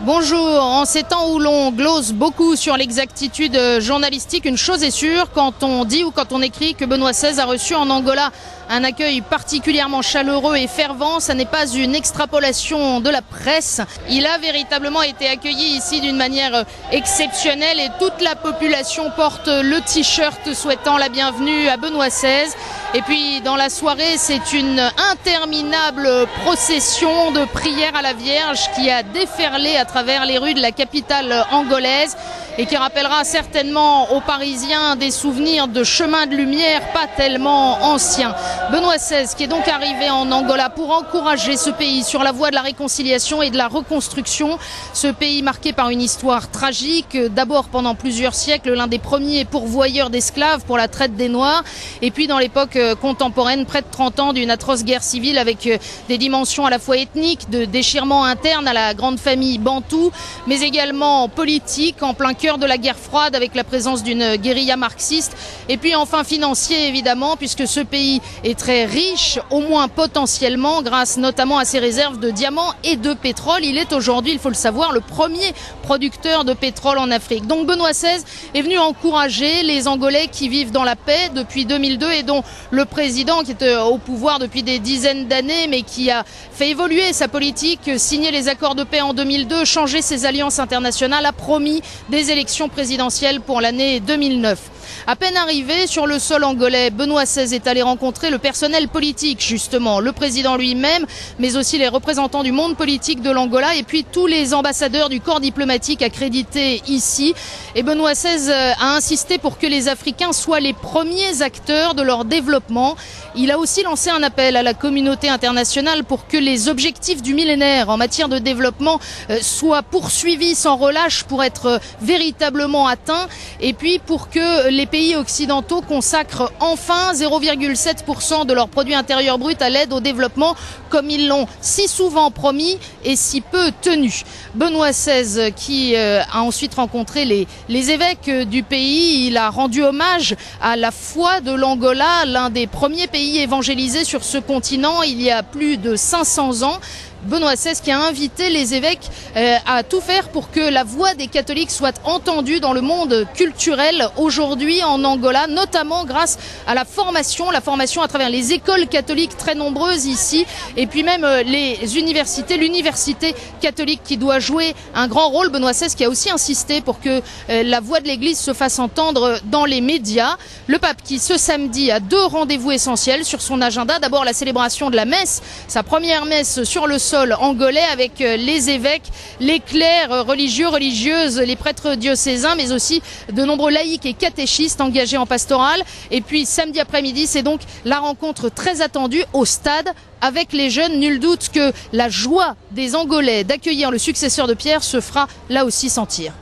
Bonjour, en ces temps où l'on glose beaucoup sur l'exactitude journalistique, une chose est sûre, quand on dit ou quand on écrit que Benoît XVI a reçu en Angola un accueil particulièrement chaleureux et fervent, ça n'est pas une extrapolation de la presse. Il a véritablement été accueilli ici d'une manière exceptionnelle et toute la population porte le t-shirt souhaitant la bienvenue à Benoît XVI. Et puis dans la soirée, c'est une interminable procession de prières à la Vierge qui a déferlé à travers les rues de la capitale angolaise et qui rappellera certainement aux Parisiens des souvenirs de chemins de lumière pas tellement anciens. Benoît XVI qui est donc arrivé en Angola pour encourager ce pays sur la voie de la réconciliation et de la reconstruction. Ce pays marqué par une histoire tragique, d'abord pendant plusieurs siècles, l'un des premiers pourvoyeurs d'esclaves pour la traite des Noirs, et puis dans l'époque contemporaine, près de 30 ans d'une atroce guerre civile avec des dimensions à la fois ethniques, de déchirement interne à la grande famille bantoue, mais également politique, en plein cœur de la guerre froide avec la présence d'une guérilla marxiste, et puis enfin financier évidemment, puisque ce pays est très riche, au moins potentiellement, grâce notamment à ses réserves de diamants et de pétrole. Il est aujourd'hui, il faut le savoir, le premier producteur de pétrole en Afrique. Donc Benoît XVI est venu encourager les Angolais qui vivent dans la paix depuis 2002 et dont le président, qui est au pouvoir depuis des dizaines d'années, mais qui a fait évoluer sa politique, signé les accords de paix en 2002, changé ses alliances internationales, a promis des élections présidentielles pour l'année 2009. À peine arrivé sur le sol angolais, Benoît XVI est allé rencontrer le personnel politique, justement, le président lui-même, mais aussi les représentants du monde politique de l'Angola et puis tous les ambassadeurs du corps diplomatique accrédités ici. Et Benoît XVI a insisté pour que les Africains soient les premiers acteurs de leur développement. Il a aussi lancé un appel à la communauté internationale pour que les objectifs du millénaire en matière de développement soient poursuivis sans relâche pour être véritablement atteints, et puis pour que les pays occidentaux consacrent enfin 0,7% de leur produit intérieur brut à l'aide au développement, comme ils l'ont si souvent promis et si peu tenu. Benoît XVI qui a ensuite rencontré les évêques du pays, il a rendu hommage à la foi de l'Angola, l'un des premiers pays évangélisés sur ce continent il y a plus de 500 ans. Benoît XVI qui a invité les évêques à tout faire pour que la voix des catholiques soit entendue dans le monde culturel aujourd'hui en Angola, notamment grâce à la formation à travers les écoles catholiques très nombreuses ici, et puis même les universités, l'université catholique qui doit jouer un grand rôle. Benoît XVI qui a aussi insisté pour que la voix de l'Église se fasse entendre dans les médias. Le pape qui ce samedi a 2 rendez-vous essentiels sur son agenda. D'abord la célébration de la messe, sa première messe sur le sol angolais avec les évêques, les clercs religieux, religieuses, les prêtres diocésains, mais aussi de nombreux laïcs et catéchistes engagés en pastoral. Et puis samedi après-midi, c'est donc la rencontre très attendue au stade avec les jeunes. Nul doute que la joie des Angolais d'accueillir le successeur de Pierre se fera là aussi sentir.